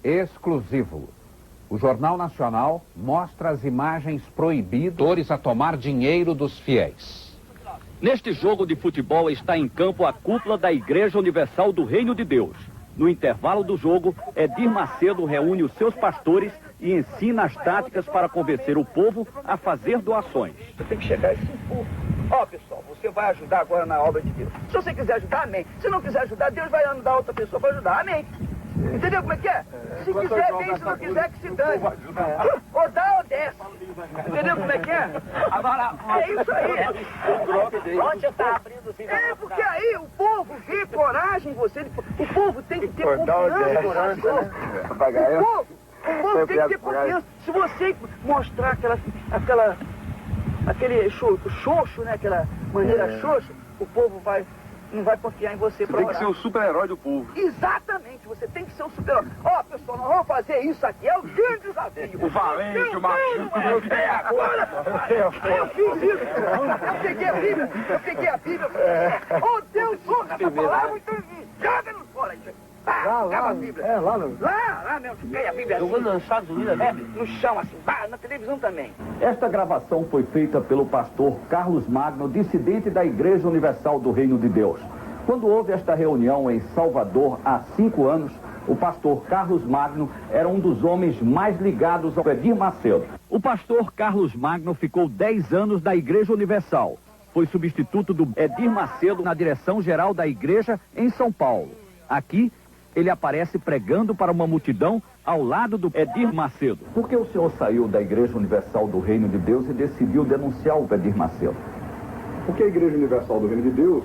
exclusivo. O Jornal Nacional mostra as imagens proibidas a tomar dinheiro dos fiéis. Neste jogo de futebol está em campo a cúpula da Igreja Universal do Reino de Deus. No intervalo do jogo, Edir Macedo reúne os seus pastores e ensina as táticas para convencer o povo a fazer doações. Você tem que chegar a esse povo. Ó, pessoal, você vai ajudar agora na obra de Deus. Se você quiser ajudar, amém. Se não quiser ajudar, Deus vai mandar outra pessoa para ajudar, amém. Entendeu como é que é? Se quiser, bem, se não quiser, que se dane. Ou dá ou desce. Entendeu como é que é? Agora, é isso aí. Onde está abrindo o sinal? É, porque aí o povo vê coragem em você. O povo tem que ter confiança no pastor. O povo tem que ter confiança. Se você mostrar aquele xoxo, né? Aquela maneira xoxa, o povo não vai confiar em você para orar. Tem que ser o super-herói do povo. Exatamente, você tem que ser um super-herói. Ó, pessoal, nós vamos fazer isso aqui, é o grande desafio. O valente, o machinho. Agora, eu fiz isso. Eu peguei a Bíblia. Ô, Deus, ouça essa palavra, então joga-nos fora. Lá a Bíblia. Lá mesmo, peguei a Bíblia assim. Jogando nos Estados Unidos, né? No chão, assim, na televisão também. Esta gravação foi feita pelo pastor Carlos Magno, dissidente da Igreja Universal do Reino de Deus. Quando houve esta reunião em Salvador há 5 anos, o pastor Carlos Magno era um dos homens mais ligados ao Edir Macedo. O pastor Carlos Magno ficou 10 anos da Igreja Universal. Foi substituto do Edir Macedo na direção-geral da igreja em São Paulo. Aqui, ele aparece pregando para uma multidão ao lado do Edir Macedo. Por que o senhor saiu da Igreja Universal do Reino de Deus e decidiu denunciar o Edir Macedo? Porque a Igreja Universal do Reino de Deus,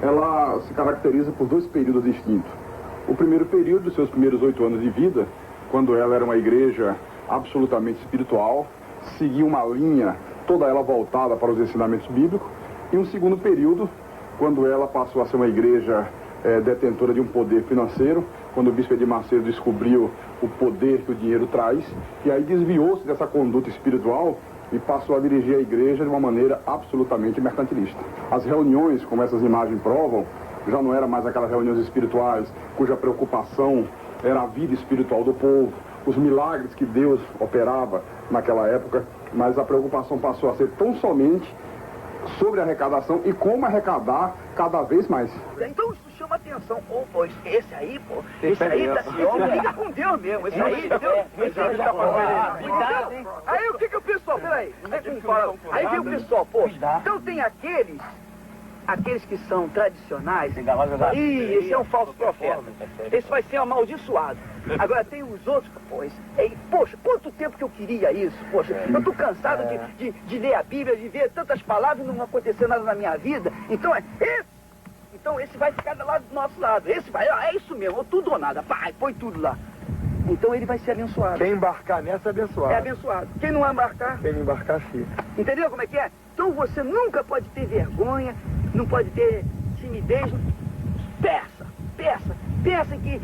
ela se caracteriza por 2 períodos distintos. O primeiro período, dos seus primeiros 8 anos de vida, quando ela era uma igreja absolutamente espiritual, seguia uma linha, toda ela voltada para os ensinamentos bíblicos. E um segundo período, quando ela passou a ser uma igreja detentora de um poder financeiro, quando o bispo Edir Macedo descobriu o poder que o dinheiro traz, e aí desviou-se dessa conduta espiritual e passou a dirigir a igreja de uma maneira absolutamente mercantilista. As reuniões, como essas imagens provam, já não eram mais aquelas reuniões espirituais cuja preocupação era a vida espiritual do povo, os milagres que Deus operava naquela época, mas a preocupação passou a ser tão somente sobre a arrecadação e como arrecadar cada vez mais. Então isso chama atenção. Pô, esse aí liga com Deus mesmo. Esse aí, cuidado, hein? Aí o que o pessoal, peraí, aí vem o pessoal, pô, então tem aqueles que são tradicionais, esse é um falso profeta, esse vai ser amaldiçoado. Agora tem os outros, poxa, quanto tempo que eu queria isso, poxa, eu tô cansado de ler a Bíblia, de ver tantas palavras e não acontecer nada na minha vida, então esse vai ficar lá do nosso lado, esse vai, é isso mesmo, tudo ou nada, põe tudo lá. Então ele vai ser abençoado. Quem embarcar nessa é abençoado. É abençoado. Quem não embarcar? Quem não embarcar, sim. Entendeu como é que é? Então você nunca pode ter vergonha, não pode ter timidez. Peça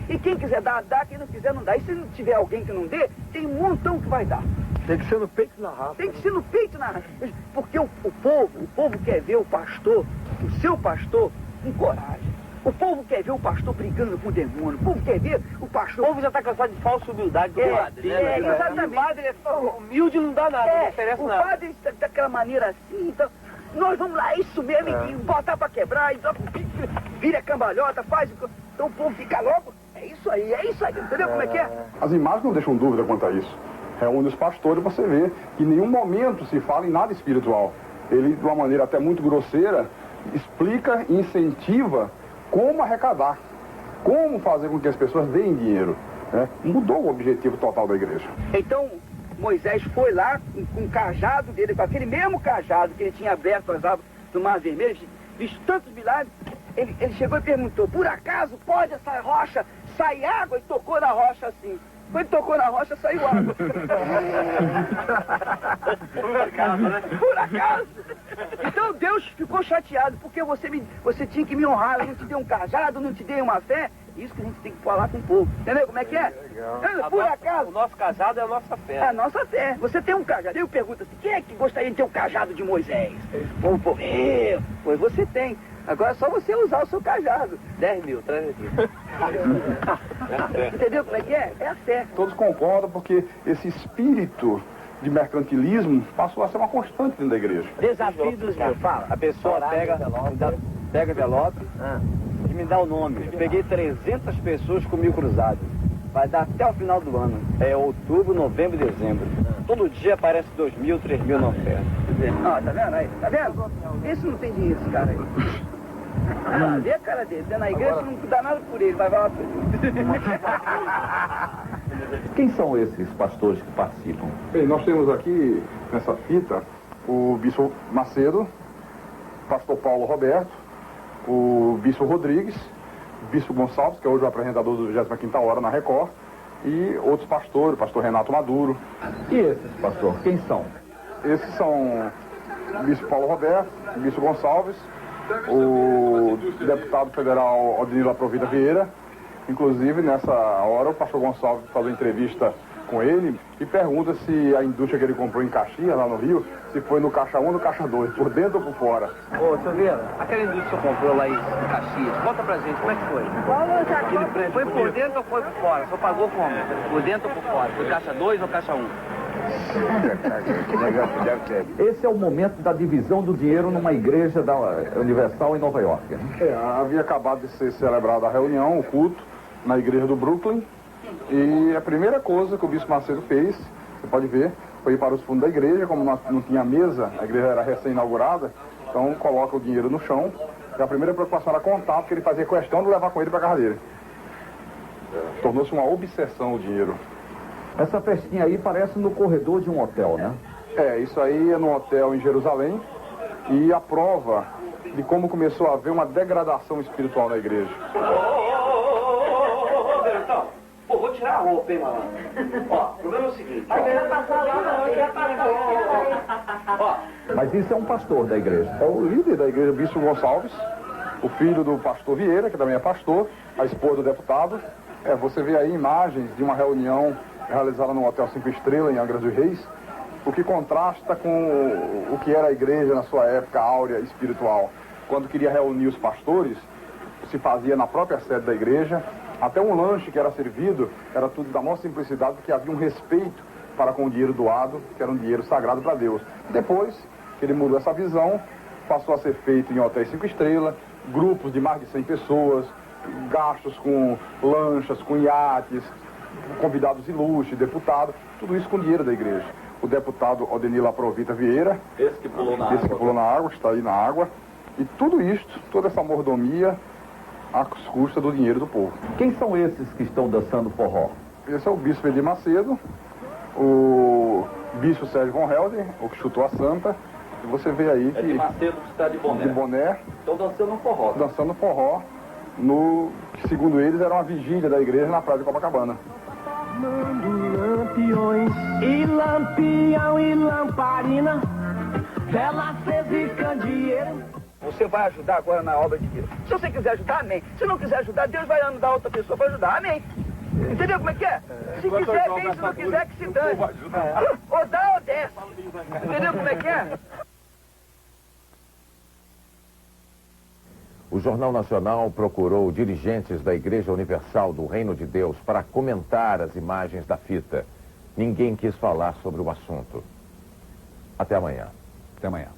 e quem quiser dar, dá, quem não quiser não dá. E se não tiver alguém que não dê, tem um montão que vai dar. Tem que ser no peito e na raça. Tem que ser no peito e na raça. Porque o povo quer ver o pastor, o seu pastor, com coragem. O povo quer ver o pastor brigando com o demônio. O povo quer ver o pastor... O povo já está cansado de falsa humildade do padre, né? Exatamente. O padre é humilde, não dá nada, não interessa nada. O padre está daquela maneira assim, então... Nós vamos lá, isso mesmo, e botar pra quebrar, e vira cambalhota, faz... Então o povo fica logo, é isso aí, entendeu como é que é? As imagens não deixam dúvida quanto a isso. Reúne os pastores, você vê que em nenhum momento se fala em nada espiritual. Ele, de uma maneira até muito grosseira, explica e incentiva como arrecadar, como fazer com que as pessoas deem dinheiro. Né? Mudou o objetivo total da igreja. Então... Moisés foi lá com o cajado dele, com aquele mesmo cajado que ele tinha aberto as águas do Mar Vermelho, visto tantos milagres, ele chegou e perguntou, por acaso pode essa rocha sair água? E tocou na rocha assim. Quando tocou na rocha, saiu água. Por acaso, né? Por acaso. Então Deus ficou chateado, porque você tinha que me honrar, eu não te dei um cajado, não te dei uma fé. Isso que a gente tem que falar com o povo. Entendeu como é que é? Por acaso. O nosso cajado é a nossa fé. É a nossa fé. Você tem um cajado. Eu pergunto assim, quem é que gostaria de ter um cajado de Moisés? Pois você tem. Agora é só você usar o seu cajado. 10 mil, traz aqui. Entendeu como é que é? É a fé. Todos concordam porque esse espírito de mercantilismo passou a ser uma constante dentro da igreja. Desafio dos meus, fala. A pessoa pega envelope e me dá o nome. Eu peguei 300 pessoas comigo cruzado. Vai dar até o final do ano. É outubro, novembro e dezembro. Todo dia aparece 2 mil, 3 mil na oferta. Ó, tá vendo aí? Tá vendo? Esse não tem dinheiro, esse cara aí. Ah, vê a cara dele. Tá na igreja, você não dá nada por ele, vai lá por ele. Quem são esses pastores que participam? Bem, nós temos aqui nessa fita o bispo Macedo, pastor Paulo Roberto, o bispo Rodrigues, o bispo Gonçalves, que é hoje o apresentador do 25ª Hora na Record, e outros pastores, o pastor Renato Maduro. E esses, pastor, quem são? Esses são o bispo Paulo Roberto, o bispo Gonçalves, o deputado federal Odinilo Aprovita Vieira. Inclusive, nessa hora, o pastor Gonçalves faz uma entrevista com ele e pergunta se a indústria que ele comprou em Caxias, lá no Rio, se foi no caixa 1 ou no caixa 2, por dentro ou por fora. Ô, Silveira, aquela indústria que você comprou lá em Caxias, conta pra gente, como é que foi? Foi por dentro ou foi por fora? Você pagou como? Por dentro ou por fora? Foi caixa 2 ou caixa 1? Esse é o momento da divisão do dinheiro numa igreja da Universal em Nova York. Havia acabado de ser celebrada a reunião, o culto, na igreja do Brooklyn. E a primeira coisa que o bispo Macedo fez, você pode ver, foi ir para os fundos da igreja. Como não tinha mesa, a igreja era recém-inaugurada, então coloca o dinheiro no chão. E a primeira preocupação era contar, porque ele fazia questão de levar com ele para a casa dele. Tornou-se uma obsessão o dinheiro. Essa festinha aí parece no corredor de um hotel, né? Isso aí é num hotel em Jerusalém. E a prova de como começou a haver uma degradação espiritual na igreja. Pô, vou tirar a roupa, hein, malandro? Ó, o problema é o seguinte. Ó, Mas isso é um pastor da igreja. É o líder da igreja, o bispo Gonçalves, o filho do pastor Vieira, que também é pastor, a esposa do deputado. Você vê aí imagens de uma reunião realizada no Hotel 5 Estrelas, em Angra dos Reis, o que contrasta com o que era a igreja na sua época áurea espiritual. Quando queria reunir os pastores, se fazia na própria sede da igreja. Até um lanche que era servido era tudo da maior simplicidade, porque havia um respeito para com o dinheiro doado, que era um dinheiro sagrado para Deus. Depois que ele mudou essa visão, passou a ser feito em hotéis 5 estrelas, grupos de mais de 100 pessoas, gastos com lanchas, com iates, convidados ilustres, deputados, tudo isso com dinheiro da igreja. O deputado Odinilo Aprovita Vieira, Esse que pulou na água, está aí na água, e tudo isto, toda essa mordomia, às custas do dinheiro do povo. Quem são esses que estão dançando forró? Esse é o bispo Edir Macedo, o bispo Sérgio Von Helder, o que chutou a santa, e você vê aí que... Edir Macedo que está de boné. De boné. Estão dançando forró. Dançando forró, que segundo eles era uma vigília da igreja na praia de Copacabana. Lampiões e lampião e lamparina, vela acesa e candeeiro. Você vai ajudar agora na obra de Deus. Se você quiser ajudar, amém. Se não quiser ajudar, Deus vai mandar outra pessoa para ajudar, amém. Entendeu como é que é? Se quiser, bem, se não quiser, que se dane. Ou dá ou desce. Entendeu como é que é? O Jornal Nacional procurou dirigentes da Igreja Universal do Reino de Deus para comentar as imagens da fita. Ninguém quis falar sobre o assunto. Até amanhã. Até amanhã.